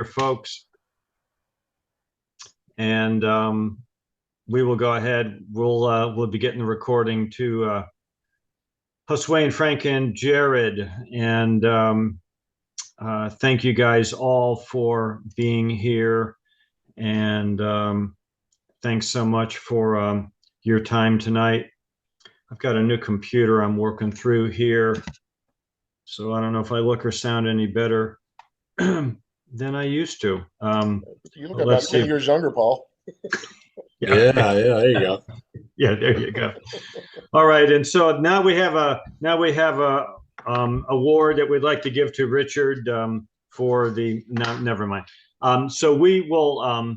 folks, and we will go ahead. We'll be getting the recording to Josue and Frank and Jared, and thank you guys all for being here, and thanks so much for your time tonight. I've got a new computer I'm working through here, so I don't know if I look or sound any better than I used to. You look Let's about see. 10 years younger, Paul. Yeah, there you go. Yeah, there you go. All right, and so now we have a award that we'd like to give to Richard for the. No, never mind. So we will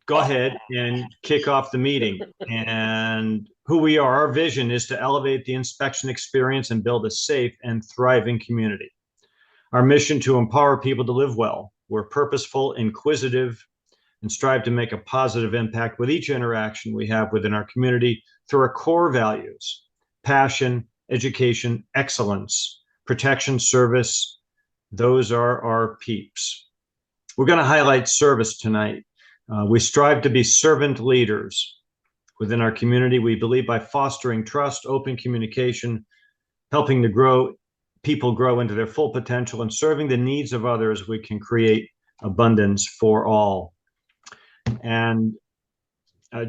go ahead and kick off the meeting. And who we are, our vision is to elevate the inspection experience and build a safe and thriving community. Our mission to empower people to live well. We're purposeful, inquisitive, and strive to make a positive impact with each interaction we have within our community through our core values: passion, education, excellence, protection, service. Those are our peeps. We're going to highlight service tonight. We strive to be servant leaders within our community. We believe by fostering trust, open communication, helping to people grow into their full potential, and serving the needs of others, we can create abundance for all. And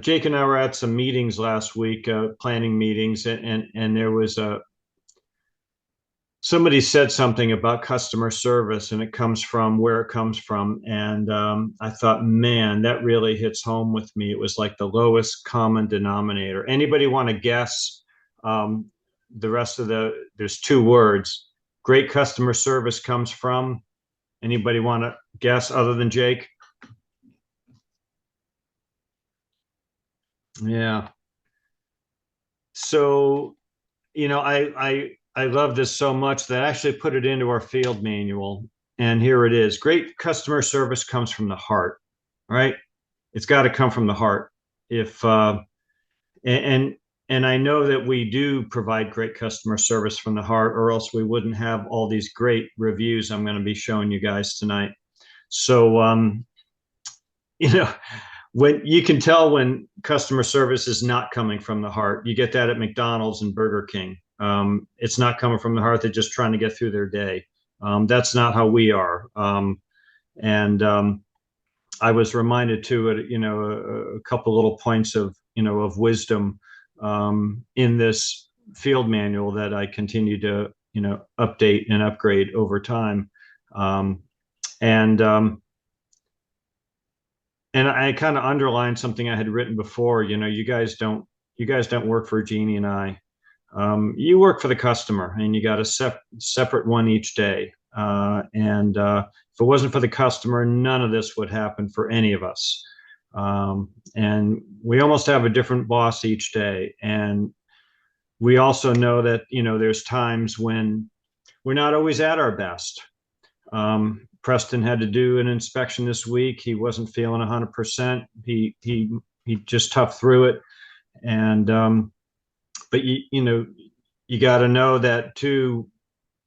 Jake and I were at some meetings last week, planning meetings, and there was somebody said something about customer service, and it comes from where it comes from. And I thought, man, that really hits home with me. It was like the lowest common denominator. Anybody want to guess the rest of there's two words. Great customer service comes from. Anybody want to guess other than Jake? Yeah. So, I love this so much that I actually put it into our field manual. And here it is. Great customer service comes from the heart, right? It's got to come from the heart. If and I know that we do provide great customer service from the heart, or else we wouldn't have all these great reviews I'm going to be showing you guys tonight. So, when you can tell when customer service is not coming from the heart. You get that at McDonald's and Burger King. It's not coming from the heart. They're just trying to get through their day. That's not how we are. And I was reminded too, a couple little points of wisdom in this field manual that I continue to update and upgrade over time. And I kind of underlined something I had written before. You guys don't work for Jeannie and I. You work for the customer, and you got a separate one each day. And if it wasn't for the customer, none of this would happen for any of us. And we almost have a different boss each day. And we also know that, there's times when we're not always at our best. Preston had to do an inspection this week. He wasn't feeling 100%. He just toughed through it. And but you got to know that too.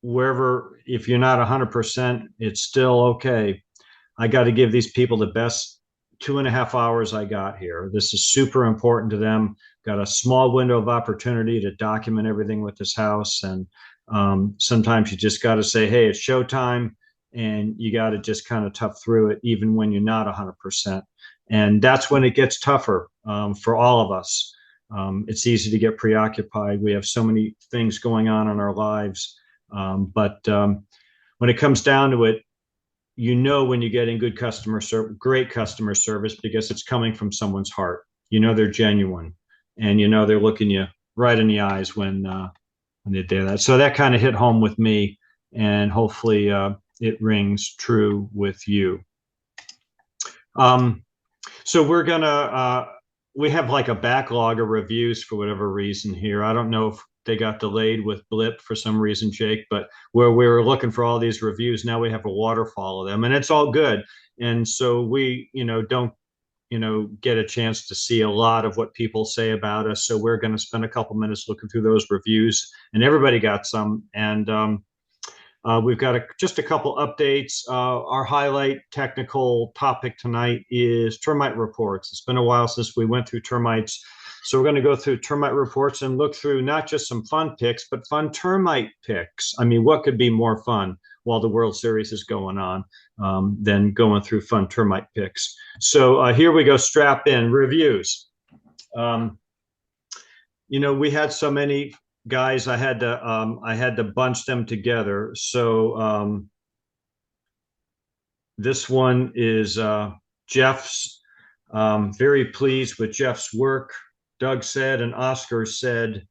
Wherever, if you're not 100%, it's still okay. I got to give these people the best 2.5 hours I got here. This is super important to them. Got a small window of opportunity to document everything with this house, and sometimes you just got to say, hey, it's showtime. And you got to just kind of tough through it, even when you're not 100%. And that's when it gets tougher for all of us. It's easy to get preoccupied. We have so many things going on in our lives. But when it comes down to it, when you're getting great customer service, because it's coming from someone's heart. They're genuine, and they're looking you right in the eyes when they do that. So that kind of hit home with me, and hopefully it rings true with you. So we have like a backlog of reviews for whatever reason here. I don't know if they got delayed with Blip for some reason, Jake, but where we were looking for all these reviews, now we have a waterfall of them, and it's all good. And so we, don't, get a chance to see a lot of what people say about us. So we're going to spend a couple minutes looking through those reviews, and everybody got some. And We've got just a couple updates. Our highlight technical topic tonight is termite reports. It's been a while since we went through termites. So we're going to go through termite reports and look through not just some fun picks, but fun termite picks. I mean, what could be more fun while the World Series is going on than going through fun termite picks? So here we go, strap in, reviews. We had so many guys, I had to bunch them together. So this one is Jeff's. Very pleased with Jeff's work. Doug said, and Oscar said,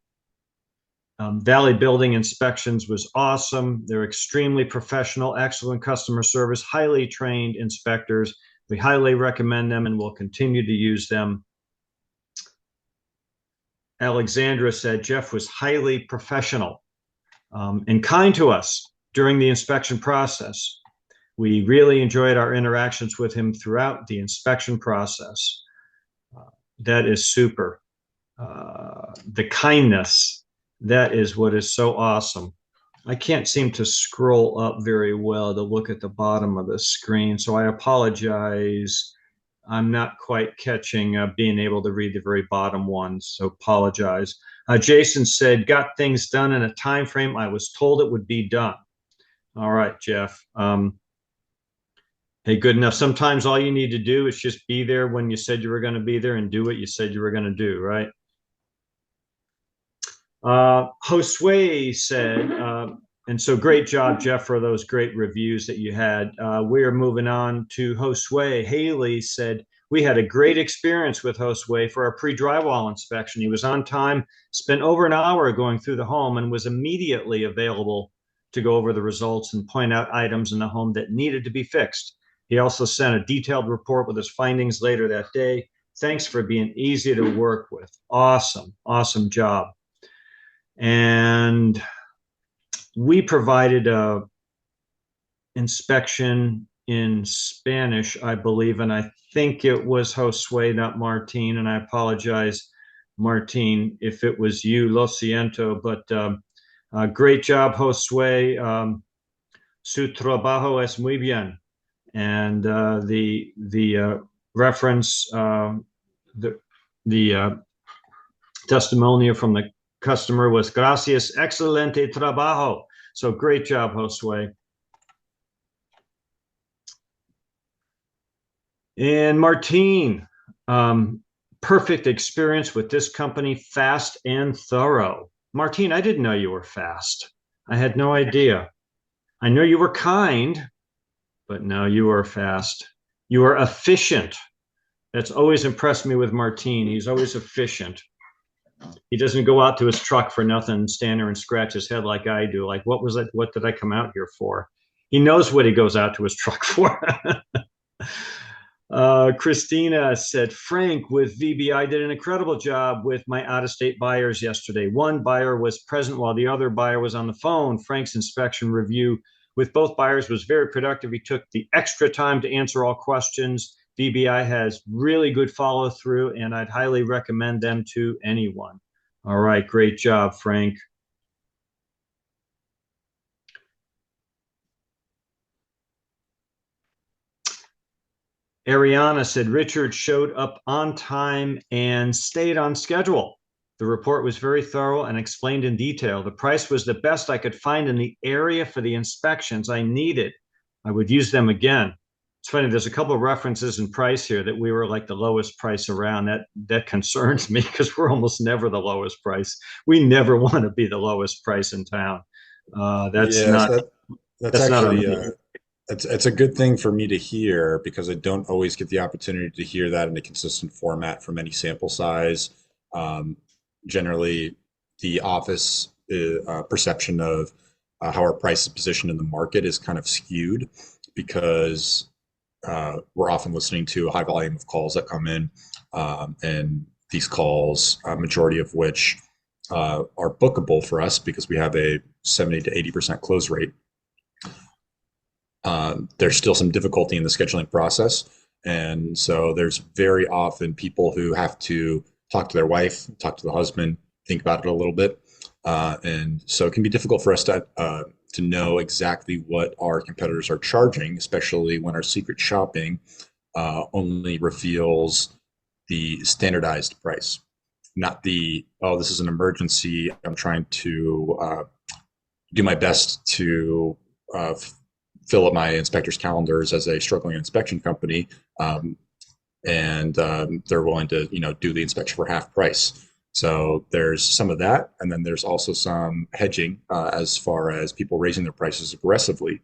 Valley Building Inspections was awesome. They're extremely professional, excellent customer service, highly trained inspectors. We highly recommend them and will continue to use them. Alexandra said Jeff was highly professional and kind to us during the inspection process. We really enjoyed our interactions with him throughout the inspection process. That is super. The kindness, that is what is so awesome. I can't seem to scroll up very well to look at the bottom of the screen, so I apologize. I'm not quite catching being able to read the very bottom ones, so apologize. Jason said, got things done in a time frame I was told it would be done. All right, Jeff. Hey, good enough. Sometimes all you need to do is just be there when you said you were going to be there and do what you said you were going to do, right? Josue said, and so great job, Jeff, for those great reviews that you had. We are moving on to Josue. Haley said, we had a great experience with Josue for our pre-drywall inspection. He was on time, spent over an hour going through the home, and was immediately available to go over the results and point out items in the home that needed to be fixed. He also sent a detailed report with his findings later that day. Thanks for being easy to work with. Awesome, awesome job. And we provided a inspection in Spanish, I believe, and I think it was Josue, not Martin, and I apologize, Martin, if it was you, lo siento, but great job, Josue. Su trabajo es muy bien. And the reference, the testimonial from the customer was gracias, excelente trabajo. So great job, Josue. And Martine, perfect experience with this company, fast and thorough. Martine, I didn't know you were fast. I had no idea. I know you were kind, but no, you are fast. You are efficient. That's always impressed me with Martine. He's always efficient. He doesn't go out to his truck for nothing and stand there and scratch his head like I do. Like, what was it? What did I come out here for? He knows what he goes out to his truck for. Christina said, Frank with VBI did an incredible job with my out-of-state buyers yesterday. One buyer was present while the other buyer was on the phone. Frank's inspection review with both buyers was very productive. He took the extra time to answer all questions. VBI has really good follow through, and I'd highly recommend them to anyone. All right, great job, Frank. Ariana said Richard showed up on time and stayed on schedule. The report was very thorough and explained in detail. The price was the best I could find in the area for the inspections I needed. I would use them again. It's funny, there's a couple of references in price here that we were like the lowest price around. That concerns me because we're almost never the lowest price. We never want to be the lowest price in town. That's Yes, not that's that's not on actually me. it's a good thing for me to hear because I don't always get the opportunity to hear that in a consistent format from any sample size. Um, Generally, the office perception of how our price is positioned in the market is kind of skewed because we're often listening to a high volume of calls that come in, and these calls, majority of which are bookable for us because we have a 70 to 80% close rate. There's still some difficulty in the scheduling process. And so there's very often people who have to talk to their wife, talk to the husband, think about it a little bit. And so it can be difficult for us to to know exactly what our competitors are charging, especially when our secret shopping only reveals the standardized price, not the, oh, this is an emergency. I'm trying to do my best to fill up my inspectors' calendars as a struggling inspection company. And they're willing to, do the inspection for half price. So there's some of that, and then there's also some hedging as far as people raising their prices aggressively.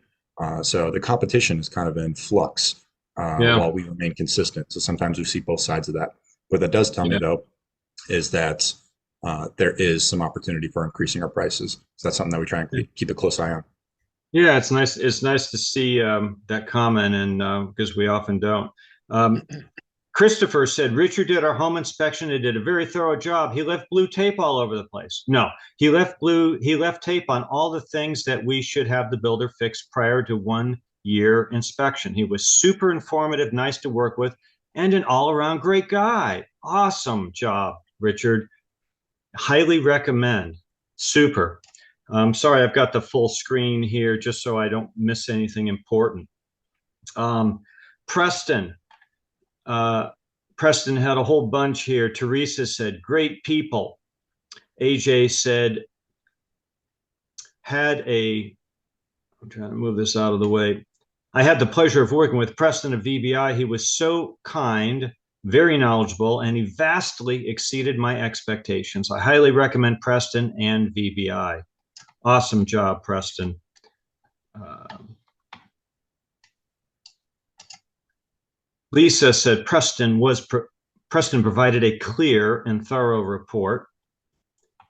So the competition is kind of in flux Yeah. while we remain consistent. So sometimes we see both sides of that. What that does tell me, Yeah. though, is that there is some opportunity for increasing our prices. So that's something that we try and keep a close eye on. Yeah, it's nice. It's nice to see that comment, and because we often don't. Um, Christopher said Richard did our home inspection and did a very thorough job. He left blue tape all over the place. No, he left tape on all the things that we should have the builder fix prior to 1 year inspection. He was super informative, nice to work with, and an all-around great guy. Awesome job, Richard. Highly recommend. Super. Sorry, I've got the full screen here just so I don't miss anything important. Preston. Preston had a whole bunch here. Teresa said, great people. AJ said, I'm trying to move this out of the way. I had the pleasure of working with Preston at VBI. He was so kind, very knowledgeable, and he vastly exceeded my expectations. I highly recommend Preston and VBI. Awesome job, Preston. Lisa said Preston provided a clear and thorough report.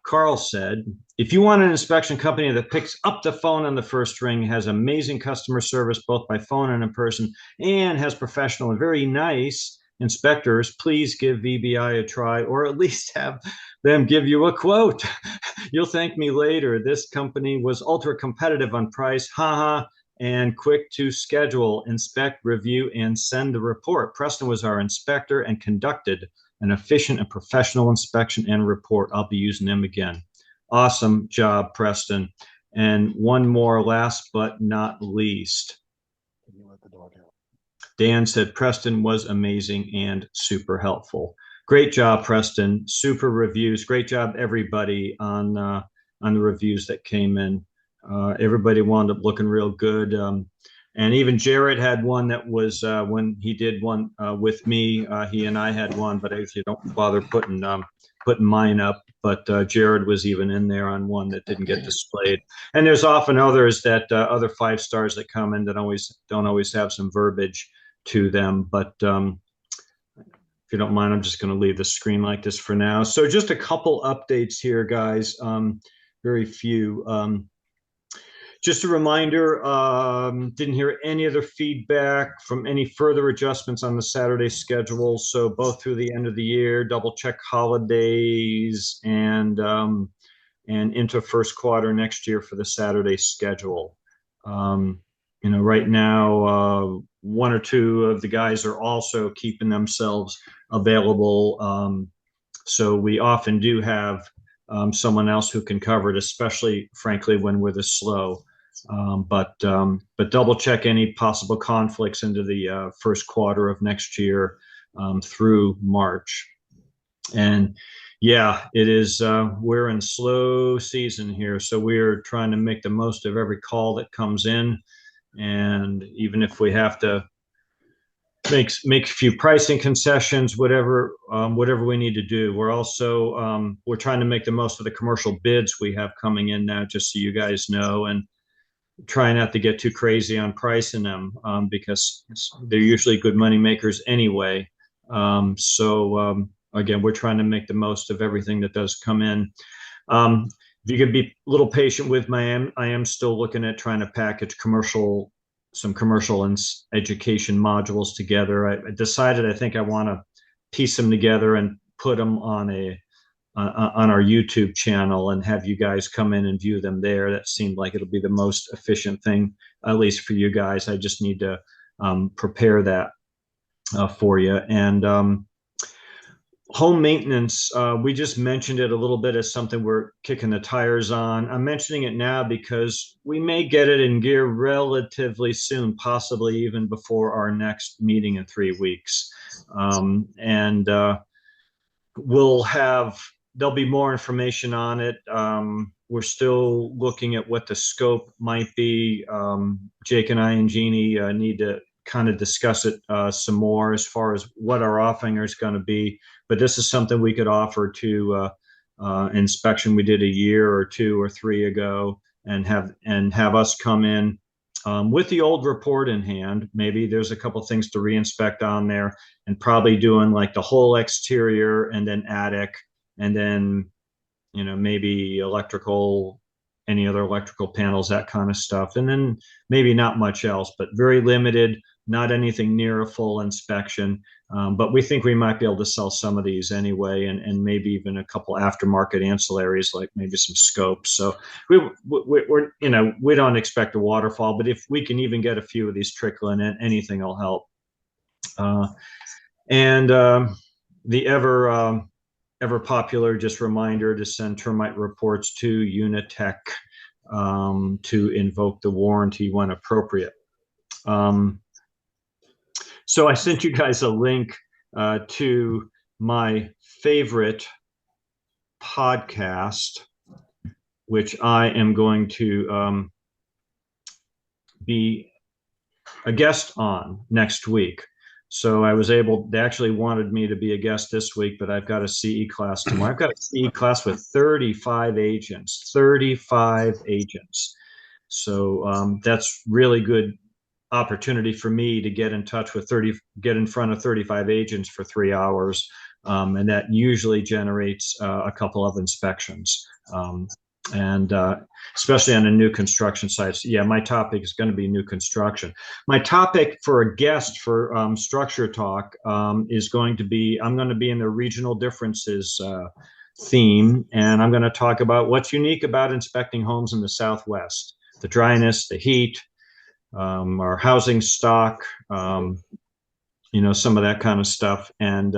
Carl said, if you want an inspection company that picks up the phone on the first ring, has amazing customer service both by phone and in person, and has professional and very nice inspectors, please give VBI a try, or at least have them give you a quote. You'll thank me later. This company was ultra competitive on price, haha, and quick to schedule, inspect, review, and send the report. Preston was our inspector and conducted an efficient and professional inspection and report. I'll be using them again. Awesome job, Preston. And one more, last but not least. Dan said Preston was amazing and super helpful. Great job, Preston. Super reviews. Great job, everybody, on the reviews that came in. Everybody wound up looking real good. And even Jared had one that was when he did one with me. He and I had one, but I usually don't bother putting mine up. But Jared was even in there on one that didn't get displayed. And there's often others that other 5 stars that come in that don't always have some verbiage to them. But if you don't mind, I'm just going to leave the screen like this for now. So just a couple updates here, guys. Very few. Just a reminder, didn't hear any other feedback from any further adjustments on the Saturday schedule. So both through the end of the year, double check holidays and into first quarter next year for the Saturday schedule. Right now, 1 or 2 of the guys are also keeping themselves available. So we often do have someone else who can cover it, especially, frankly, when we're this slow. But double check any possible conflicts into the first quarter of next year through March. And yeah, it is. We're in slow season here, so we're trying to make the most of every call that comes in. And even if we have to make a few pricing concessions, whatever we need to do. We're also we're trying to make the most of the commercial bids we have coming in now, just so you guys know, and try not to get too crazy on pricing them because they're usually good money makers anyway. Again, we're trying to make the most of everything that does come in. If you could be a little patient with me, I am still looking at trying to package some commercial and education modules together. I decided I think I want to piece them together and put them on our YouTube channel and have you guys come in and view them there. That seemed like it'll be the most efficient thing, at least for you guys. I just need to prepare that for you. And home maintenance, we just mentioned it a little bit as something we're kicking the tires on. I'm mentioning it now because we may get it in gear relatively soon, possibly even before our next meeting in 3 weeks. And we'll have there'll be more information on it. We're still looking at what the scope might be. Jake and I and Jeannie need to kind of discuss it some more as far as what our offering is going to be. But this is something we could offer to inspection we did a year or 2 or 3 ago, and have us come in with the old report in hand. Maybe there's a couple things to reinspect on there, and probably doing like the whole exterior and then attic, and then maybe electrical, any other electrical panels, that kind of stuff, and then maybe not much else, but very limited, not anything near a full inspection. But we think we might be able to sell some of these anyway, and maybe even a couple aftermarket ancillaries, like maybe some scopes. So we're we don't expect a waterfall, but if we can even get a few of these trickling in, anything will help. And the ever popular just reminder to send termite reports to Unitech to invoke the warranty when appropriate. So I sent you guys a link to my favorite podcast, which I am going to be a guest on next week. So I was able, they actually wanted me to be a guest this week, but I've got a CE class tomorrow. I've got a CE class with 35 agents, 35 agents. So that's really good opportunity for me to get in touch with get in front of 35 agents for 3 hours. And that usually generates a couple of inspections. And especially on a new construction site. So yeah, my topic is going to be new construction. My topic for a guest for Structure Talk is going to be, I'm going to be in the regional differences theme, and I'm going to talk about what's unique about inspecting homes in the Southwest, the dryness, the heat, our housing stock, some of that kind of stuff. And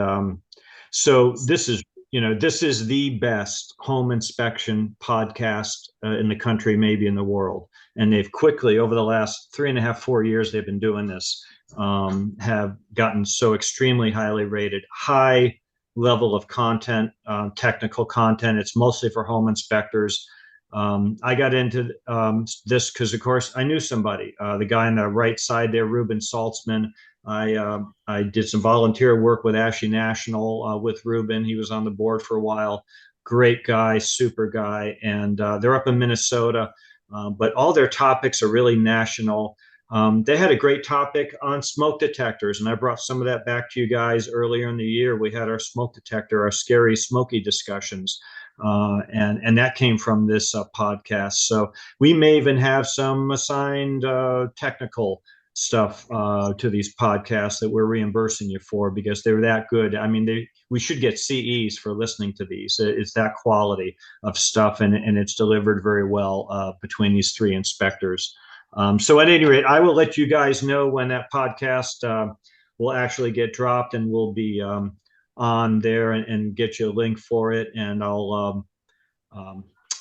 so this is the best home inspection podcast in the country, maybe in the world. And they've quickly, over the last 3.5, 4 years, they've been doing this, have gotten so extremely highly rated, high level of content, technical content. It's mostly for home inspectors. I got into this because, of course, I knew somebody, the guy on the right side there, Ruben Saltzman. I did some volunteer work with Ashley National with Ruben. He was on the board for a while. Great guy, super guy. And they're up in Minnesota, but all their topics are really national. They had a great topic on smoke detectors, and I brought some of that back to you guys earlier in the year. We had our smoke detector, our scary smoky discussions. And that came from this podcast. So we may even have some assigned technical stuff to these podcasts that we're reimbursing you for, because they're that good. I mean, we should get CEs for listening to these. It's that quality of stuff, and it's delivered very well between these three inspectors. So at any rate, I will let you guys know when that podcast will actually get dropped, and we'll be on there and get you a link for it. And I'll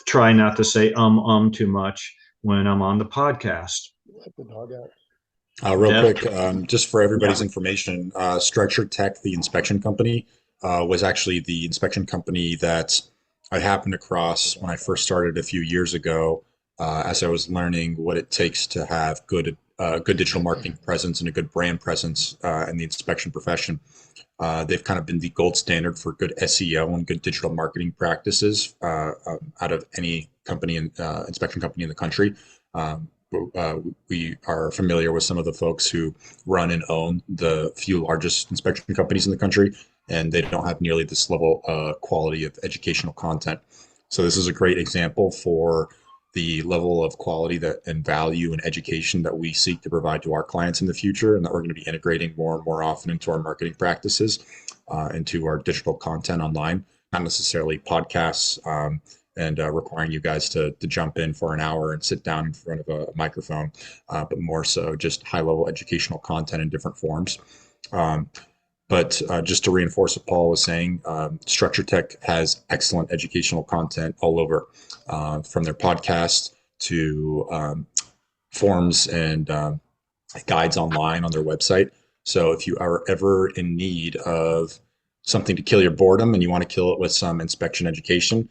try not to say too much when I'm on the podcast. Let the dog out. Real quick, just for everybody's information, Structure Tech, the inspection company, was actually the inspection company that I happened across when I first started a few years ago, as I was learning what it takes to have good digital marketing presence and a good brand presence in the inspection profession. They've kind of been the gold standard for good SEO and good digital marketing practices out of any company, inspection company in the country. We are familiar with some of the folks who run and own the few largest inspection companies in the country, and they don't have nearly this level of quality of educational content. So this is a great example for the level of quality and value and education that we seek to provide to our clients in the future, and that we're going to be integrating more and more often into our marketing practices, into our digital content online, not necessarily podcasts, and requiring you guys to jump in for an hour and sit down in front of a microphone, but more so just high-level educational content in different forms. But just to reinforce what Paul was saying, Structure Tech has excellent educational content all over, from their podcast to forums and guides online on their website. So if you are ever in need of something to kill your boredom and you want to kill it with some inspection education,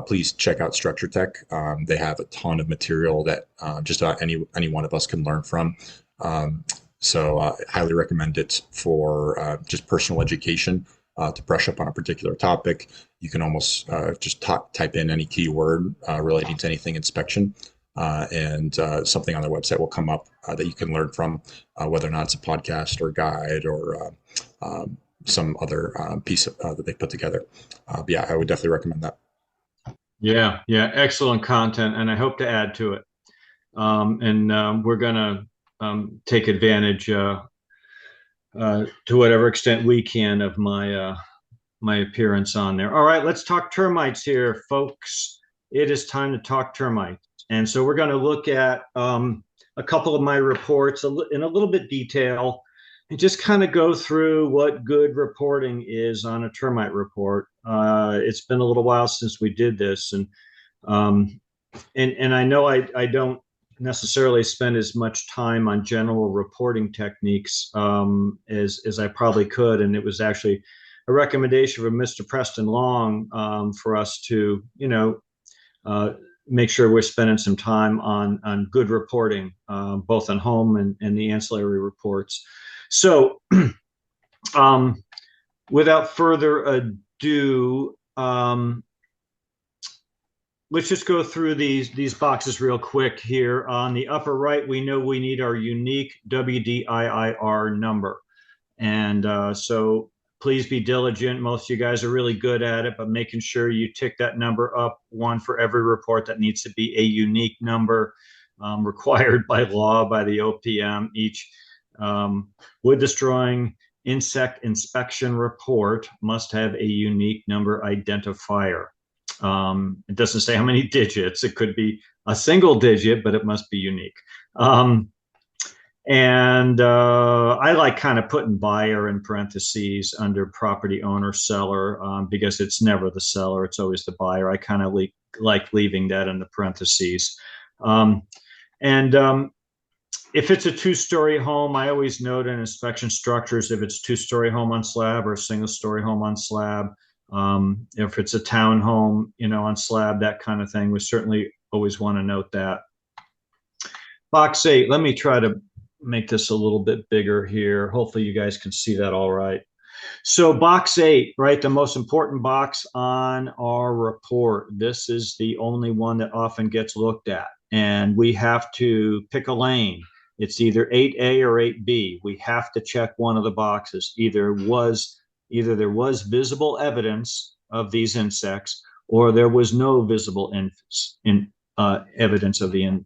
please check out Structure Tech. They have a ton of material that just about any one of us can learn from. So I highly recommend it for just personal education to brush up on a particular topic. You can almost just type in any keyword relating to anything inspection, and something on their website will come up that you can learn from, whether or not it's a podcast or guide or some other piece that they put together. But yeah, I would definitely recommend that. Yeah, yeah, excellent content, and I hope to add to it. We're gonna take advantage to whatever extent we can of my appearance on there. All right, let's talk termites here, folks. It is time to talk termites, and so we're going to look at a couple of my reports in a little bit detail, and just kind of go through what good reporting is on a termite report. It's been a little while since we did this, um, and I know I don't necessarily spend as much time on general reporting techniques as I probably could. And it was actually a recommendation from Mr. Preston Long for us to, make sure we're spending some time on good reporting, both on home and the ancillary reports. So without further ado, let's just go through these boxes real quick here. On the upper right, we know we need our unique WDIIR number. And so please be diligent. Most of you guys are really good at it, but making sure you tick that number up, one for every report. That needs to be a unique number, required by law by the OPM. Each wood destroying insect inspection report must have a unique number identifier. It doesn't say how many digits. It could be a single digit, but it must be unique. I like kind of putting buyer in parentheses under property owner, seller, because it's never the seller. It's always the buyer. I kind of like leaving that in the parentheses. If it's a two-story home, I always note in inspection structures if it's two-story home on slab or a single-story home on slab. If it's a townhome, on slab, that kind of thing, we certainly always want to note that. Box 8, let me try to make this a little bit bigger here. Hopefully you guys can see that all right. So box 8, right, the most important box on our report. This is the only one that often gets looked at, and we have to pick a lane. It's either 8A or 8B. We have to check one of the boxes. Either there was visible evidence of these insects, or there was no visible evidence of the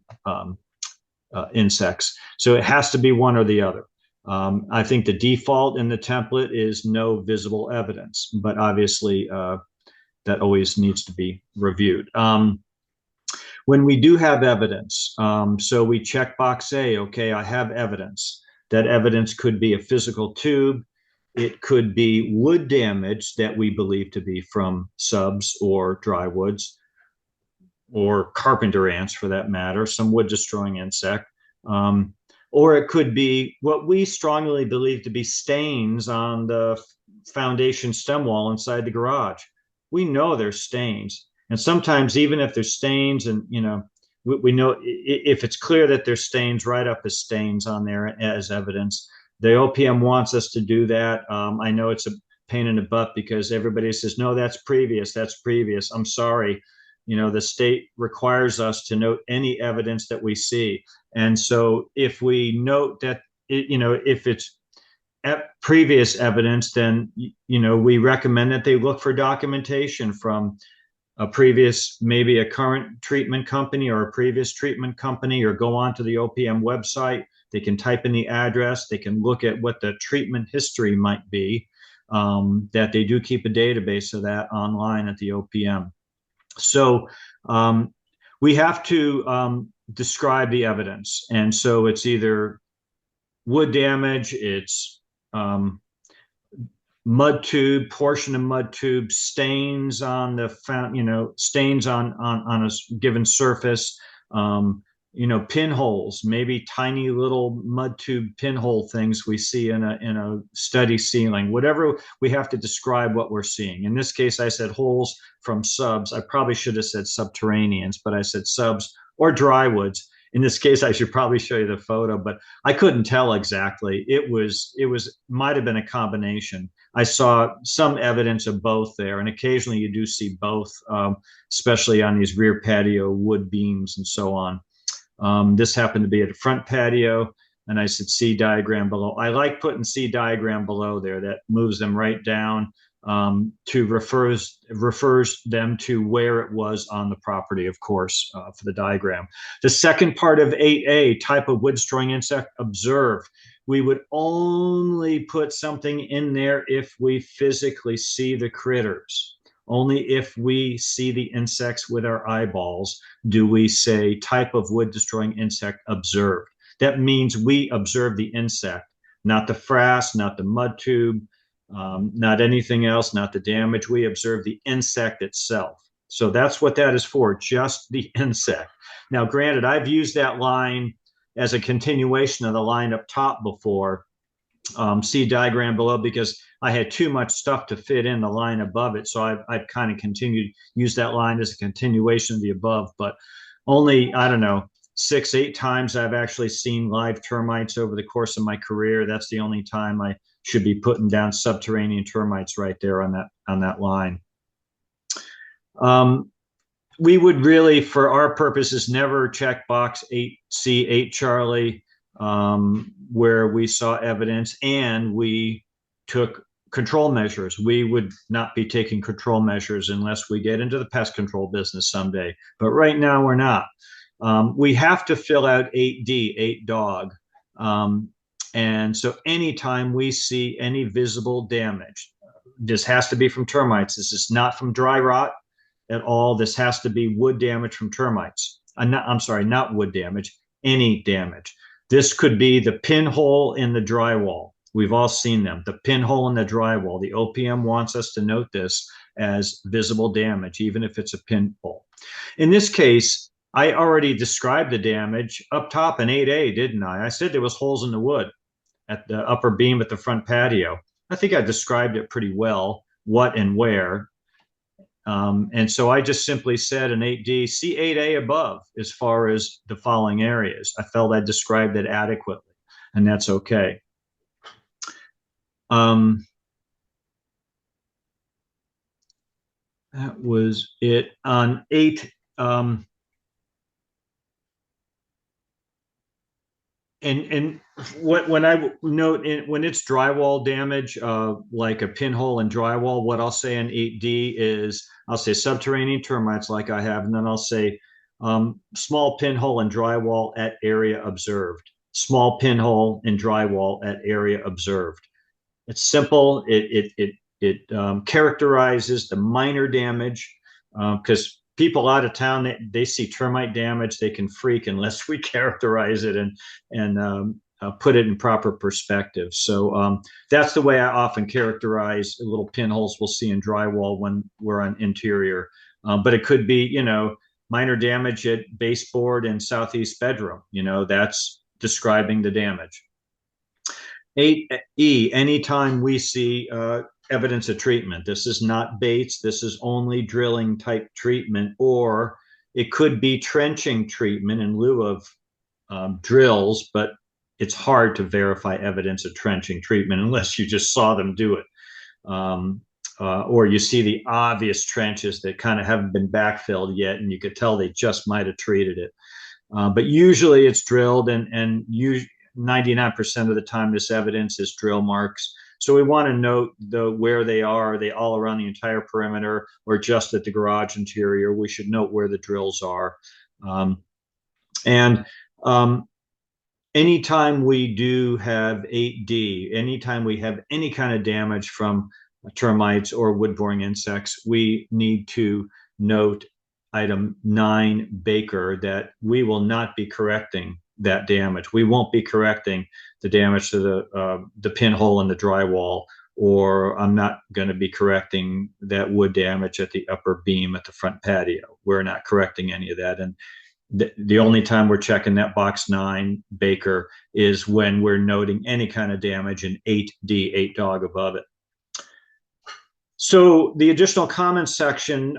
insects. So it has to be one or the other. I think the default in the template is no visible evidence, but obviously that always needs to be reviewed. When we do have evidence, so we check box A, okay, I have evidence. That evidence could be a physical tube. It could be wood damage that we believe to be from subs or drywoods, or carpenter ants for that matter, some wood destroying insect. Or it could be what we strongly believe to be stains on the foundation stem wall inside the garage. We know there's stains. And sometimes even if there's stains and, we know if it's clear that there's stains, right up as stains on there as evidence. The OPM wants us to do that. I know it's a pain in the butt because everybody says, no, that's previous. I'm sorry. The state requires us to note any evidence that we see. And so if we note that, if it's previous evidence, then, we recommend that they look for documentation from a previous, maybe a current treatment company or a previous treatment company, or go onto the OPM website. They can type in the address. They can look at what the treatment history might be, that they do keep a database of that online at the OPM. So we have to describe the evidence. And so it's either wood damage, it's mud tube, portion of mud tube, stains on the stains on a given surface, pinholes, maybe tiny little mud tube pinhole things we see in a study ceiling, whatever. We have to describe what we're seeing. In this case, I said holes from subs. I probably should have said subterraneans, but I said subs or drywoods. In this case, I should probably show you the photo, but I couldn't tell exactly. Might have been a combination. I saw some evidence of both there, and occasionally you do see both, especially on these rear patio wood beams and so on. This happened to be at a front patio, and I said C diagram below. I like putting C diagram below there. That moves them right down to refers them to where it was on the property, of course, for the diagram. The second part of 8A, type of wood destroying insect observed. We would only put something in there if we physically see the critters. Only if we see the insects with our eyeballs do we say type of wood destroying insect observed. That means we observe the insect, not the frass, not the mud tube, not anything else, not the damage. We observe the insect itself. So that's what that is for, just the insect. Now, granted, I've used that line as a continuation of the line up top before, see diagram below, because I had too much stuff to fit in the line above it. So I've kind of continued, use that line as a continuation of the above, but only, I don't know, 6-8 times I've actually seen live termites over the course of my career. That's the only time I should be putting down subterranean termites right there on that line. We would really, for our purposes, never check box 8C, 8 Charlie, where we saw evidence and we took control measures. We would not be taking control measures unless we get into the pest control business someday. But right now we're not. We have to fill out 8D, 8 dog. And so anytime we see any visible damage, this has to be from termites. This is not from dry rot at all. This has to be wood damage from termites. I'm sorry, not wood damage, any damage. This could be the pinhole in the drywall. We've all seen them. The pinhole in the drywall. The OPM wants us to note this as visible damage, even if it's a pinhole. In this case, I already described the damage up top in 8A, didn't I? I said there was holes in the wood at the upper beam at the front patio. I think I described it pretty well, what and where. And so I just simply said in 8D, see 8A above as far as the following areas. I felt I described it adequately, and that's okay. That was it on 8. And when I note when it's drywall damage, like a pinhole in drywall, what I'll say in 8D is I'll say subterranean termites like I have, and then I'll say small pinhole in drywall at area observed. Small pinhole in drywall at area observed. It's simple. It characterizes the minor damage, because people out of town, they see termite damage, they can freak unless we characterize it and put it in proper perspective. So that's the way I often characterize little pinholes we'll see in drywall when we're on interior. But it could be, minor damage at baseboard in southeast bedroom. That's describing the damage. 8E, anytime we see evidence of treatment. This is not baits. This is only drilling type treatment, or it could be trenching treatment in lieu of drills, but it's hard to verify evidence of trenching treatment unless you just saw them do it. Or you see the obvious trenches that kind of haven't been backfilled yet, and you could tell they just might have treated it. But usually it's drilled, and 99% of the time this evidence is drill marks. So we want to note where they are. Are they all around the entire perimeter or just at the garage interior? We should note where the drills are. Anytime we do have 8D, anytime we have any kind of damage from termites or wood-boring insects, we need to note item 9 Baker that we will not be correcting that damage. We won't be correcting the damage to the pinhole in the drywall or I'm not going to be correcting that wood damage at the upper beam at the front patio. We're not correcting any of that. And the only time we're checking that box 9 Baker is when we're noting any kind of damage in 8D, 8 dog above it. So the additional comments section,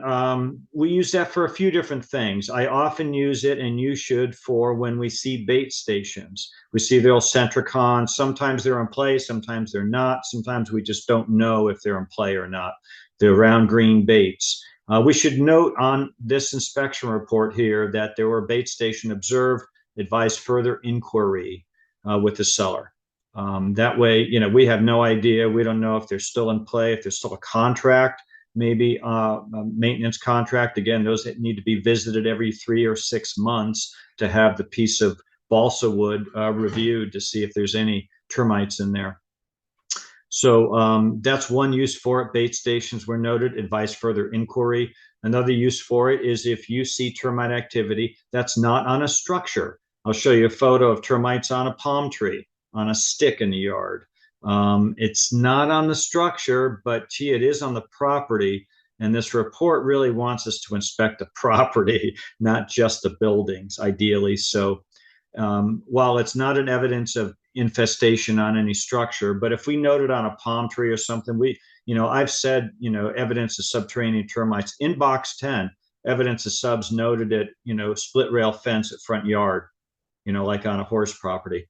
we use that for a few different things. I often use it, and you should, for when we see bait stations. We see the old Centricon. Sometimes they're in play, sometimes they're not. Sometimes we just don't know if they're in play or not. They're round green baits. We should note on this inspection report here that there were bait station observed, advise further inquiry with the seller. That way, we have no idea. We don't know if they're still in play, if there's still a contract, maybe a maintenance contract. Again, those need to be visited every 3 or 6 months to have the piece of balsa wood reviewed to see if there's any termites in there. So that's one use for it. Bait stations were noted, advise further inquiry. Another use for it is if you see termite activity that's not on a structure. I'll show you a photo of termites on a palm tree, on a stick in the yard. It's not on the structure, but gee, it is on the property. And this report really wants us to inspect the property, not just the buildings, ideally. So while it's not an evidence of infestation on any structure, but if we note it on a palm tree or something, I've said, evidence of subterranean termites in box 10, evidence of subs noted at, split rail fence at front yard, like on a horse property.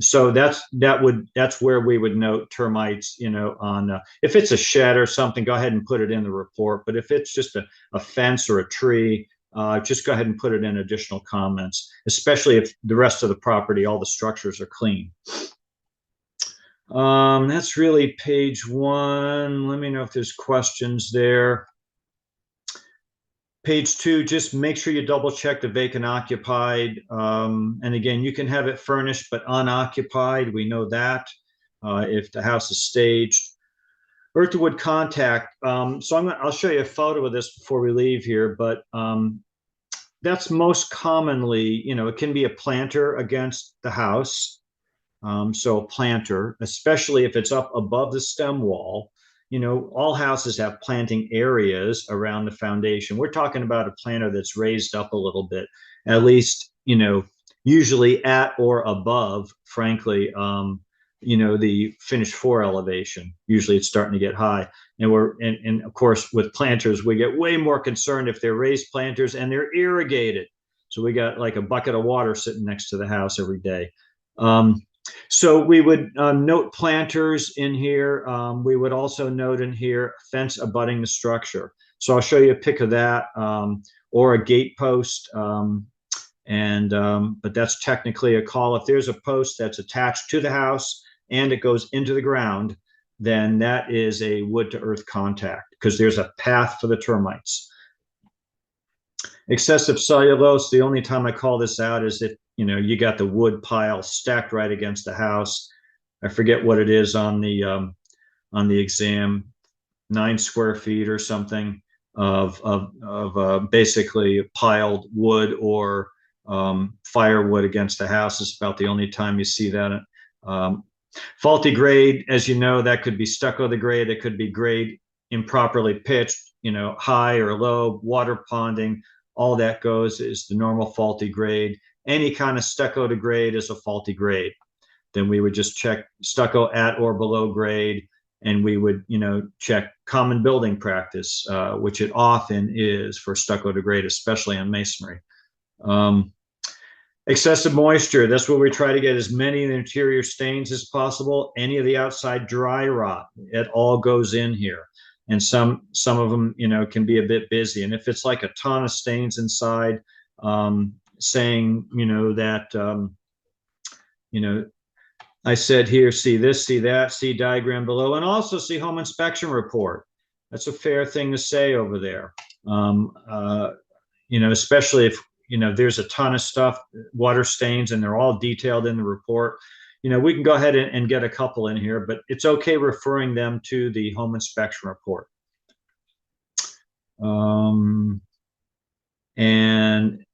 So that's where we would note termites, on if it's a shed or something, go ahead and put it in the report. But if it's just a fence or a tree, just go ahead and put it in additional comments, especially if the rest of the property, all the structures are clean. That's really page 1. Let me know if there's questions there. Page 2, just make sure you double check the vacant occupied. And again, you can have it furnished but unoccupied. We know that if the house is staged. Earth to wood contact. So I'll show you a photo of this before we leave here, but that's most commonly, it can be a planter against the house. So a planter, especially if it's up above the stem wall. All houses have planting areas around the foundation. We're talking about a planter that's raised up a little bit, at least, usually at or above, frankly, the finished floor elevation. Usually it's starting to get high. And of course, with planters, we get way more concerned if they're raised planters and they're irrigated. So we got like a bucket of water sitting next to the house every day. So we would note planters in here. We would also note in here fence abutting the structure. So I'll show you a pic of that, or a gate post. But that's technically a call. If there's a post that's attached to the house and it goes into the ground, then that is a wood to earth contact because there's a path for the termites. Excessive cellulose, the only time I call this out is if, you got the wood pile stacked right against the house. I forget what it is on the exam, 9 square feet or something of basically piled wood or firewood against the house is about the only time you see that. Faulty grade, as you know, that could be stucco the grade, it could be grade improperly pitched, high or low, water ponding, all that goes is the normal faulty grade. Any kind of stucco to grade is a faulty grade. Then we would just check stucco at or below grade, and we would, check common building practice, which it often is for stucco to grade, especially on masonry. Excessive moisture, that's where we try to get as many of the interior stains as possible. Any of the outside dry rot, it all goes in here. And some of them, can be a bit busy. And if it's like a ton of stains inside, saying, that, I said here, see this, see that, see diagram below, and also see home inspection report. That's a fair thing to say over there. Especially if, there's a ton of stuff, water stains, and they're all detailed in the report. We can go ahead and get a couple in here, but it's okay referring them to the home inspection report. And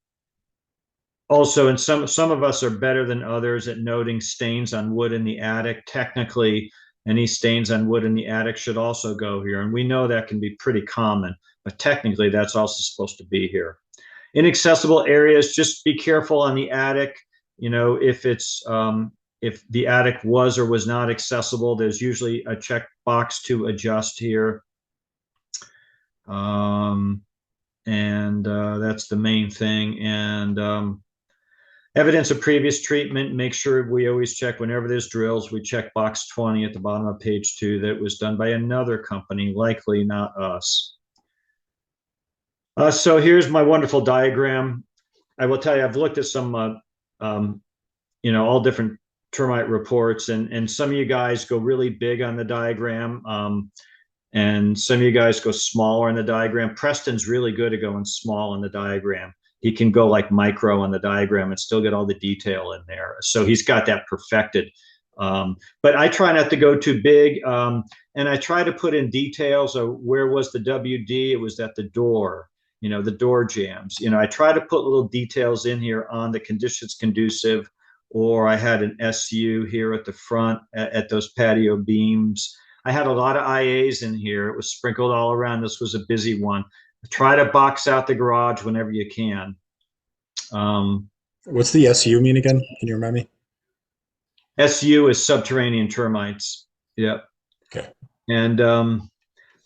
also, and some of us are better than others at noting stains on wood in the attic. Technically, Any stains on wood in the attic should also go here. And we know that can be pretty common, but technically that's also supposed to be here. Inaccessible areas, just be careful on the attic. You know, if the attic was or was not accessible, there's usually a check box to adjust here. And that's the main thing. And evidence of previous treatment, make sure we always check whenever there's drills, we check box 20 at the bottom of page 2 that was done by another company, likely not us. So here's my wonderful diagram. I will tell you, I've looked at some, all different termite reports, and some of you guys go really big on the diagram, and some of you guys go smaller in the diagram. Preston's really good at going small in the diagram. He can go like micro on the diagram and still get all the detail in there. So he's got that perfected. But I try not to go too big, and I try to put in details of where was the WD. It was at the door. The door jams. I try to put little details in here on the conditions conducive, or I had an SU here at the front at those patio beams. I had a lot of IAs in here. It was sprinkled all around. This was a busy one. Try to box out the garage whenever you can. What's the SU mean again? Can you remind me? SU is subterranean termites. Yep. Okay. And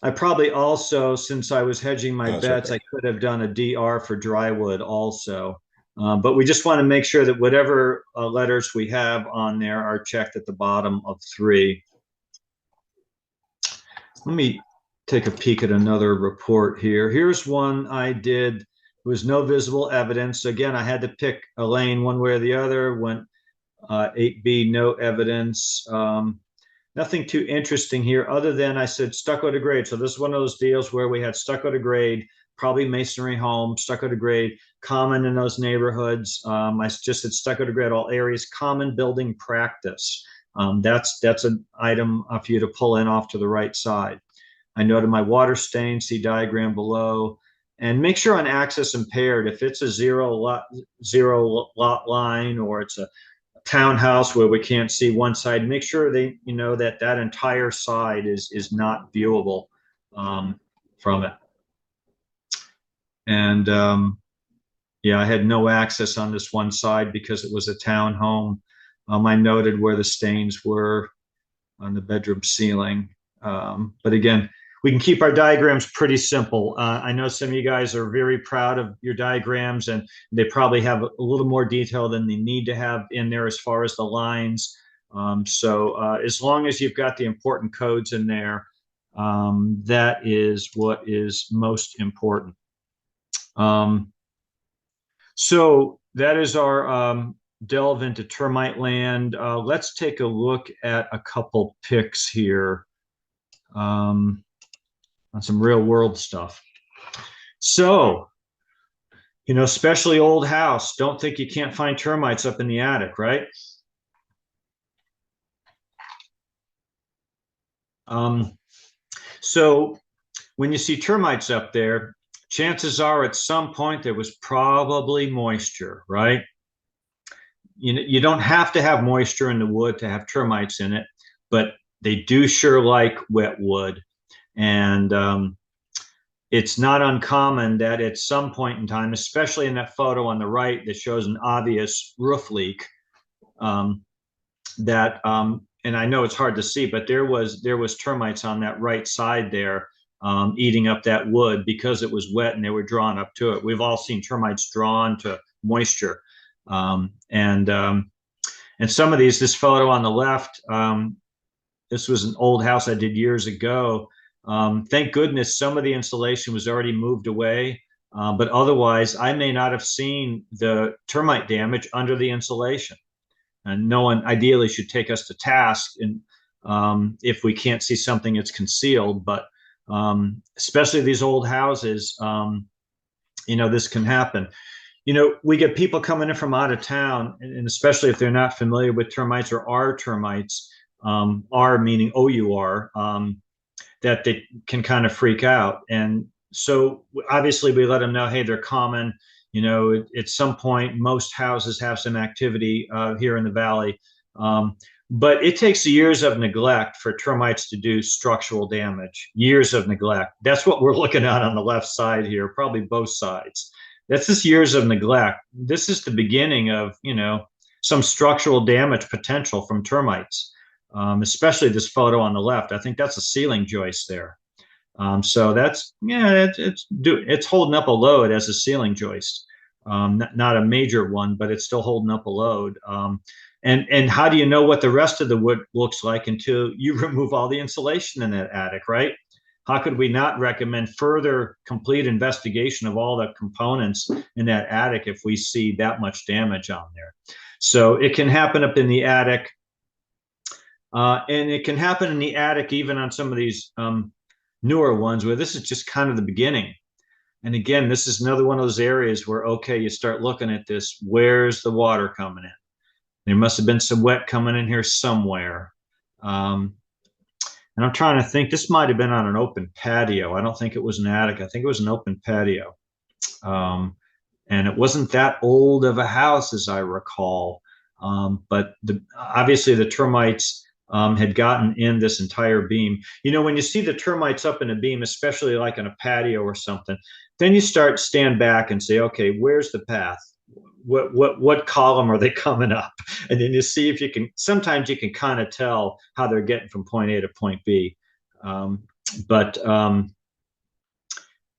I probably also, since I was hedging my bets, okay. I could have done a DR for drywood also. But we just want to make sure that whatever letters we have on there are checked at the bottom of 3. Let me take a peek at another report here. Here's one I did. There was no visible evidence. Again, I had to pick a lane one way or the other. Went 8B, no evidence. Nothing too interesting here other than I said stucco to grade. So this is one of those deals where we had stucco to grade, probably masonry home, stucco to grade, common in those neighborhoods. I just said stucco to grade all areas, common building practice. That's an item for you to pull in off to the right side. I noted my water stain, see diagram below, and make sure on access impaired, if it's a zero lot line or it's a townhouse where we can't see one side, make sure that entire side is not viewable from it. And I had no access on this one side because it was a townhome. I noted where the stains were on the bedroom ceiling. But again, we can keep our diagrams pretty simple. I know some of you guys are very proud of your diagrams, and they probably have a little more detail than they need to have in there as far as the lines. So as long as you've got the important codes in there, that is what is most important. So that is our delve into termite land. Let's take a look at a couple pics here. On some real world stuff. So, especially old house, don't think you can't find termites up in the attic, right? So when you see termites up there, chances are at some point there was probably moisture, right? You don't have to have moisture in the wood to have termites in it, but they do sure like wet wood. And it's not uncommon that at some point in time, especially in that photo on the right that shows an obvious roof leak, and I know it's hard to see, but there was termites on that right side there eating up that wood because it was wet and they were drawn up to it. We've all seen termites drawn to moisture. And some of these, this photo on the left, this was an old house I did years ago. Thank goodness some of the insulation was already moved away, but otherwise I may not have seen the termite damage under the insulation. And no one ideally should take us to task if we can't see something that's concealed, but especially these old houses, this can happen. We get people coming in from out of town, and especially if they're not familiar with termites or are termites, R meaning OUR, that they can kind of freak out. And so obviously we let them know, hey, they're common. At some point, most houses have some activity here in the valley. But it takes years of neglect for termites to do structural damage, years of neglect. That's what we're looking at on the left side here, probably both sides. That's just years of neglect. This is the beginning of, some structural damage potential from termites, especially this photo on the left. I think that's a ceiling joist there. So that's, yeah, it's holding up a load as a ceiling joist. Not a major one, but it's still holding up a load. And how do you know what the rest of the wood looks like until you remove all the insulation in that attic, right? How could we not recommend further complete investigation of all the components in that attic if we see that much damage on there? So it can happen up in the attic, and it can happen in the attic even on some of these newer ones where this is just kind of the beginning. And again, this is another one of those areas where, okay, you start looking at this, where's the water coming in? There must have been some wet coming in here somewhere. And I'm trying to think, this might have been on an open patio. I don't think it was an attic. I think it was an open patio. And it wasn't that old of a house as I recall. But obviously the termites had gotten in this entire beam. When you see the termites up in a beam, especially like in a patio or something, then you stand back and say, okay, where's the path? What column are they coming up? And then you see if you can, sometimes you can kind of tell how they're getting from point A to point B. But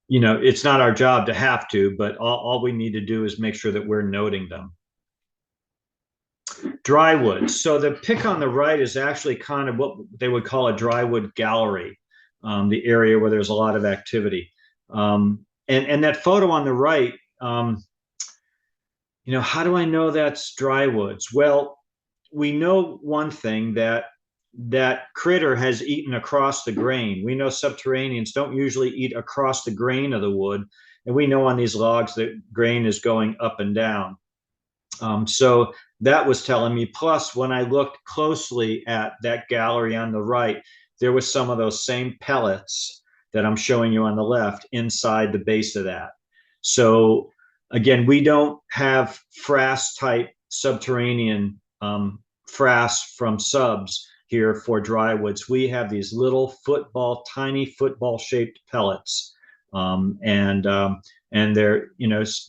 it's not our job to have to, but all we need to do is make sure that we're noting them. Drywood. So the pick on the right is actually kind of what they would call a drywood gallery, the area where there's a lot of activity. And that photo on the right, how do I know that's drywoods? Well, we know one thing, that critter has eaten across the grain. We know subterraneans don't usually eat across the grain of the wood. And we know on these logs that grain is going up and down. So that was telling me. Plus, when I looked closely at that gallery on the right, there was some of those same pellets that I'm showing you on the left inside the base of that. So again, we don't have frass type subterranean frass from subs here for drywoods. We have these little tiny football shaped pellets. And they're,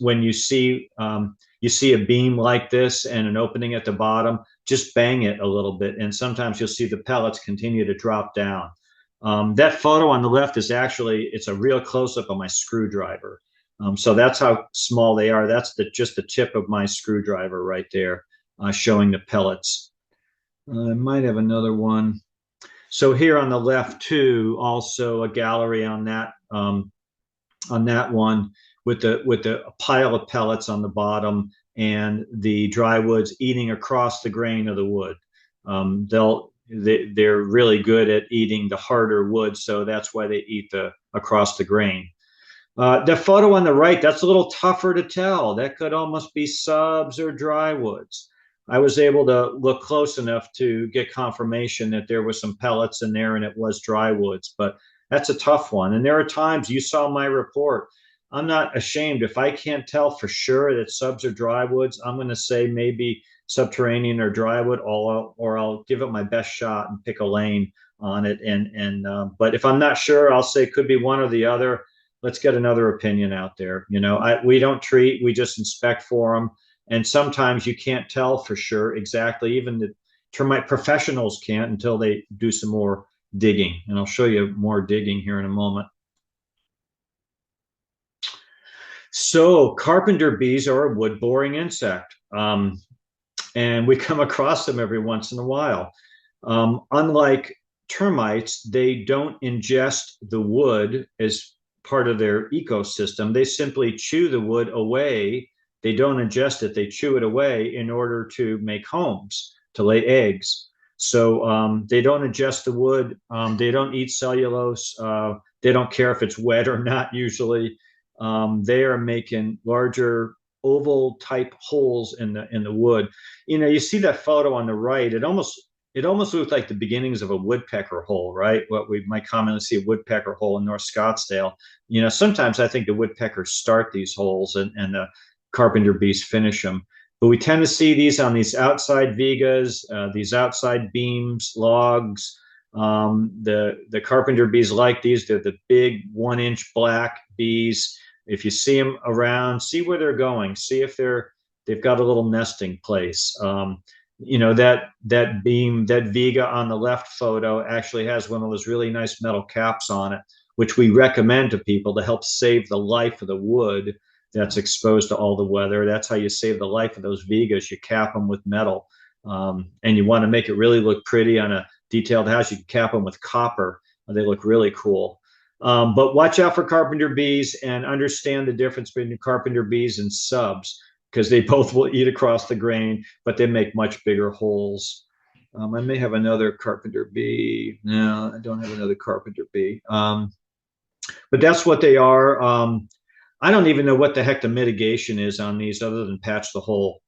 when you see a beam like this and an opening at the bottom, just bang it a little bit. And sometimes you'll see the pellets continue to drop down. That photo on the left is actually, it's a real close-up of my screwdriver. So that's how small they are. That's just the tip of my screwdriver right there, showing the pellets. I might have another one. So here on the left too, also a gallery on that one with the pile of pellets on the bottom and the drywoods eating across the grain of the wood. They're really good at eating the harder wood, so that's why they eat across the grain. The photo on the right, that's a little tougher to tell. That could almost be subs or drywoods. I was able to look close enough to get confirmation that there was some pellets in there and it was drywoods, but that's a tough one. And there are times, you saw my report, I'm not ashamed. If I can't tell for sure that subs are drywoods, I'm going to say maybe subterranean or drywood, or I'll give it my best shot and pick a lane on it. But if I'm not sure, I'll say it could be one or the other. Let's get another opinion out there. We don't treat, we just inspect for them. And sometimes you can't tell for sure exactly. Even the termite professionals can't until they do some more digging. And I'll show you more digging here in a moment. So carpenter bees are a wood boring insect. And we come across them every once in a while. Unlike termites, they don't ingest the wood as part of their ecosystem. They simply chew the wood away. They don't ingest it, they chew it away in order to make homes, to lay eggs. So they don't ingest the wood. They don't eat cellulose. They don't care if it's wet or not usually. They are making larger oval type holes in the wood. You see that photo on the right, it almost looks like the beginnings of a woodpecker hole, right? What we might commonly see a woodpecker hole in North Scottsdale. Sometimes I think the woodpeckers start these holes and the carpenter bees finish them. But we tend to see these on these outside vigas, these outside beams, logs. The carpenter bees like these. They're the big 1 inch black bees. If you see them around, see where they're going. See if they've got a little nesting place. That beam, that viga on the left photo actually has one of those really nice metal caps on it, which we recommend to people to help save the life of the wood that's exposed to all the weather. That's how you save the life of those vigas. You cap them with metal. And you want to make it really look pretty on a detailed house. You can cap them with copper. They look really cool. But watch out for carpenter bees and understand the difference between carpenter bees and subs, because they both will eat across the grain, but they make much bigger holes. I may have another carpenter bee. No, I don't have another carpenter bee. But that's what they are. I don't even know what the heck the mitigation is on these other than patch the hole.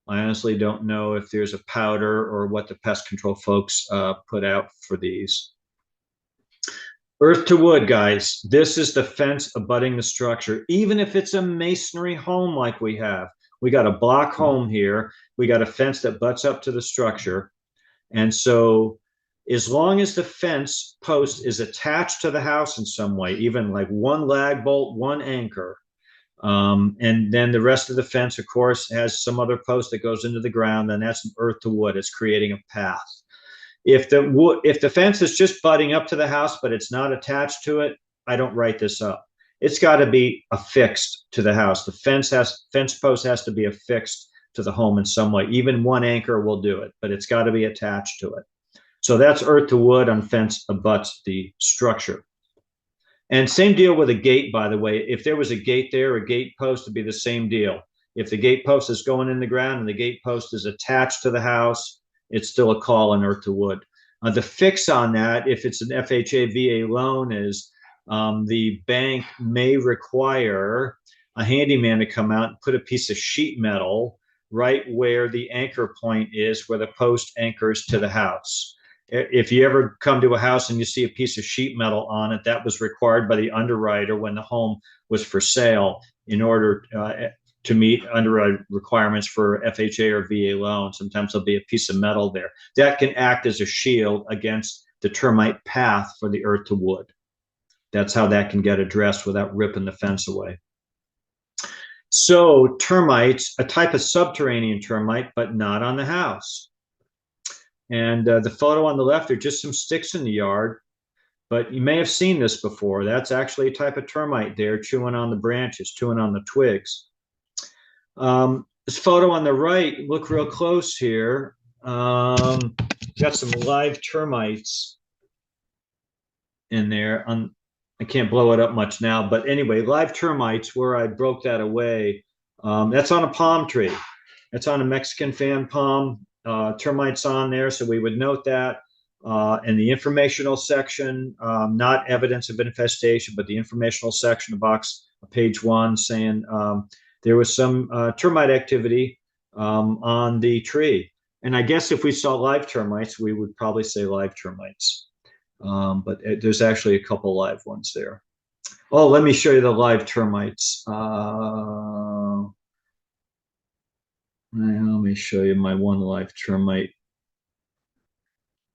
I honestly don't know if there's a powder or what the pest control folks put out for these. Earth to wood, guys. This is the fence abutting the structure. Even if it's a masonry home like we have, we got a block home here. We got a fence that butts up to the structure. And so as long as the fence post is attached to the house in some way, even like one lag bolt, one anchor, and then the rest of the fence, of course, has some other post that goes into the ground, then that's an earth to wood. It's creating a path. If the fence is just butting up to the house, but it's not attached to it, I don't write this up. It's got to be affixed to the house. The fence post has to be affixed to the home in some way. Even one anchor will do it, but it's got to be attached to it. So that's earth to wood on fence abuts the structure. And same deal with a gate, by the way. If there was a gate there, a gate post would be the same deal. If the gate post is going in the ground and the gate post is attached to the house, it's still a call on earth to wood. The fix on that, if it's an FHA VA loan, is the bank may require a handyman to come out and put a piece of sheet metal right where the anchor point is, where the post anchors to the house. If you ever come to a house and you see a piece of sheet metal on it, that was required by the underwriter when the home was for sale in order to meet underwrite requirements for FHA or VA loan. Sometimes there'll be a piece of metal there. That can act as a shield against the termite path for the earth to wood. That's how that can get addressed without ripping the fence away. So termites, a type of subterranean termite, but not on the house. And the photo on the left are just some sticks in the yard, but you may have seen this before. That's actually a type of termite there, chewing on the branches, chewing on the twigs. This photo on the right, look real close here. Got some live termites in there. I can't blow it up much now, but anyway, live termites, where I broke that away. That's on a palm tree. That's on a Mexican fan palm. Termites on there, so we would note that. In the informational section, not evidence of infestation, but the informational section of box page 1 saying there was some termite activity on the tree. And I guess if we saw live termites, we would probably say live termites. But there's actually a couple live ones there. Oh, let me show you the live termites. Let me show you my one live termite.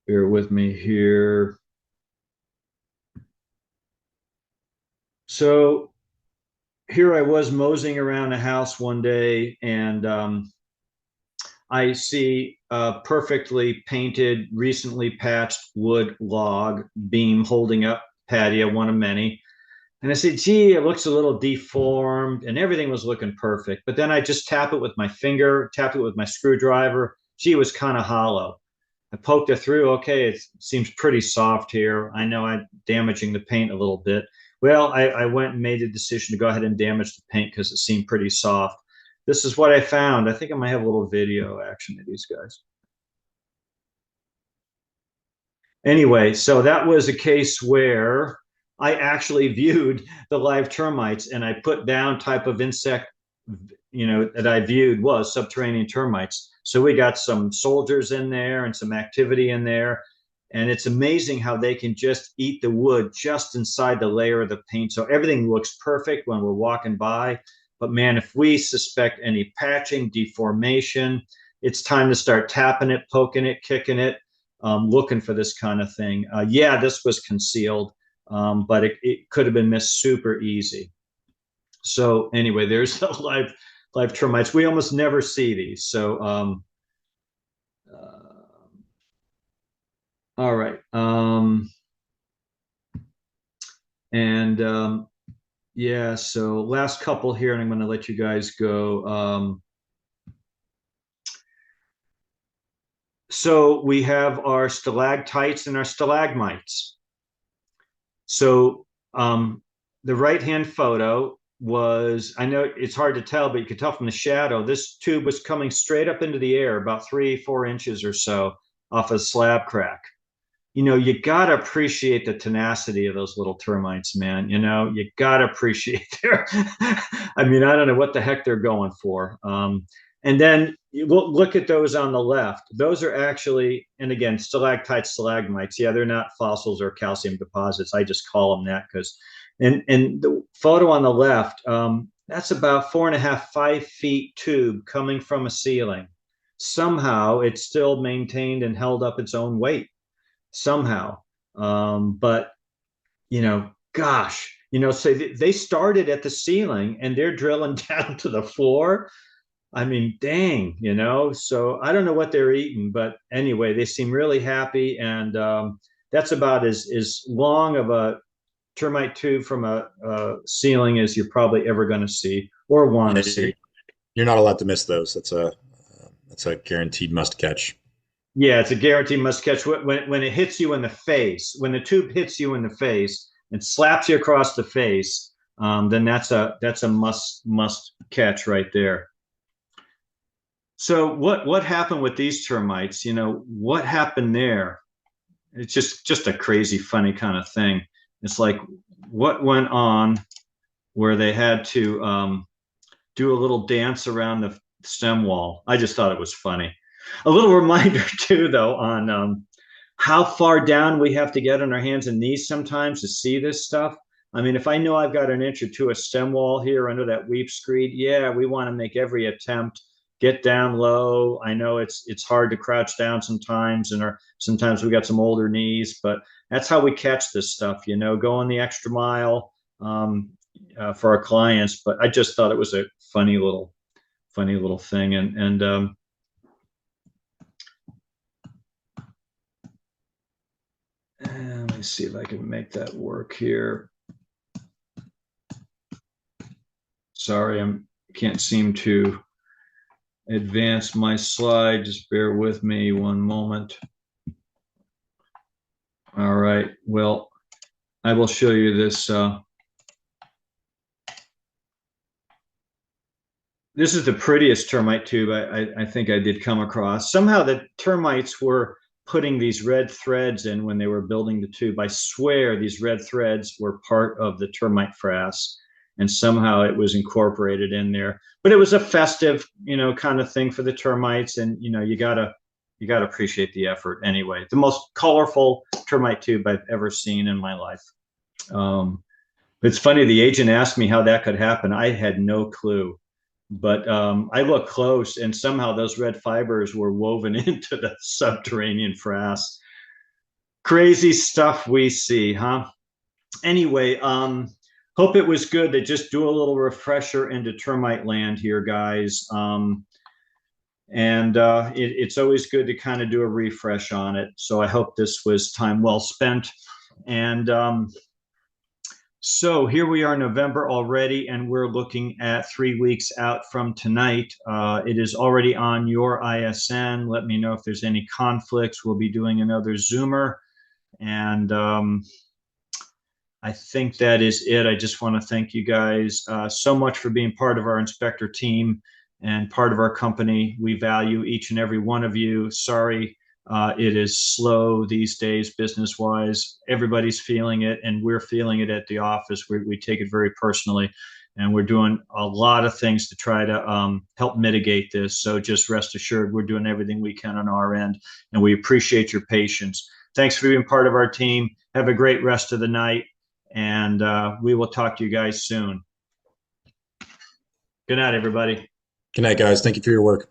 Bear with me here. So here I was moseying around a house one day, and I see a perfectly painted, recently patched wood log beam holding up patio, one of many. And I said, gee, it looks a little deformed, and everything was looking perfect. But then I just tap it with my finger, tap it with my screwdriver. Gee, it was kind of hollow. I poked it through. Okay, it seems pretty soft here. I know I'm damaging the paint a little bit. Well, I went and made a decision to go ahead and damage the paint because it seemed pretty soft. This is what I found. I think I might have a little video action of these guys. Anyway, so that was a case where I actually viewed the live termites, and I put down type of insect, that I viewed was subterranean termites. So we got some soldiers in there and some activity in there. And it's amazing how they can just eat the wood just inside the layer of the paint. So everything looks perfect when we're walking by. But man, if we suspect any patching, deformation, it's time to start tapping it, poking it, kicking it, looking for this kind of thing. Yeah, this was concealed, but it could have been missed super easy. So anyway, there's the live termites. We almost never see these. So all right. And yeah, so last couple here, and I'm going to let you guys go. So we have our stalactites and our stalagmites. So the right-hand photo was, I know it's hard to tell, but you could tell from the shadow, this tube was coming straight up into the air, about 3-4 inches or so off a slab crack. You know, you got to appreciate the tenacity of those little termites, man. You know, you got to appreciate their, I mean, I don't know what the heck they're going for. And then you look at those on the left. Those are actually, and again, stalactites, stalagmites. Yeah, they're not fossils or calcium deposits. I just call them that because, and the photo on the left, that's about 4.5, 5 feet tube coming from a ceiling. Somehow it's still maintained and held up its own weight somehow. But you know, gosh, you know, so they started at the ceiling and they're drilling down to the floor. I mean, dang, you know. So I don't know what they're eating, but anyway, they seem really happy, and that's about as long of a termite tube from a ceiling as you're probably ever going to see or want to Yeah, see. you're not allowed to miss those. That's a guaranteed must catch. Yeah, it's a guarantee must catch. When it hits you in the face, when the tube hits you in the face and slaps you across the face, then that's a must catch right there. So what happened with these termites? You know, what happened there? It's just a crazy, funny kind of thing. It's like what went on where they had to do a little dance around the stem wall. I just thought it was funny. A little reminder too, though, on how far down we have to get on our hands and knees sometimes to see this stuff. I mean, if I know I've got an inch or two of stem wall here under that weep screed, yeah, we want to make every attempt, get down low. I know it's hard to crouch down sometimes, and sometimes we got some older knees, but that's how we catch this stuff, you know, going the extra mile for our clients. But I just thought it was a funny little thing, and let me see if I can make that work here. Sorry, I can't seem to advance my slide. Just bear with me one moment. All right. Well, I will show you this. This is the prettiest termite tube I think I did come across. Somehow the termites were putting these red threads in when they were building the tube. I swear these red threads were part of the termite frass, and somehow it was incorporated in there. But it was a festive, you know, kind of thing for the termites, and you know, you gotta appreciate the effort anyway. The most colorful termite tube I've ever seen in my life. It's funny, the agent asked me how that could happen. I had no clue. But I looked close, and somehow those red fibers were woven into the subterranean frass. Crazy stuff we see, huh? Anyway, hope it was good to just do a little refresher into termite land here, guys. And it's always good to kind of do a refresh on it. So I hope this was time well spent. And so here we are, November already, and we're looking at 3 weeks out from tonight. It is already on your ISN. Let me know if there's any conflicts. We'll be doing another Zoomer. And I think that is it. I just want to thank you guys so much for being part of our inspector team and part of our company. We value each and every one of you. Sorry. It is slow these days, business wise. Everybody's feeling it, and we're feeling it at the office. We take it very personally, and we're doing a lot of things to try to help mitigate this. So just rest assured, we're doing everything we can on our end, and we appreciate your patience. Thanks for being part of our team. Have a great rest of the night, and we will talk to you guys soon. Good night, everybody. Good night, guys. Thank you for your work.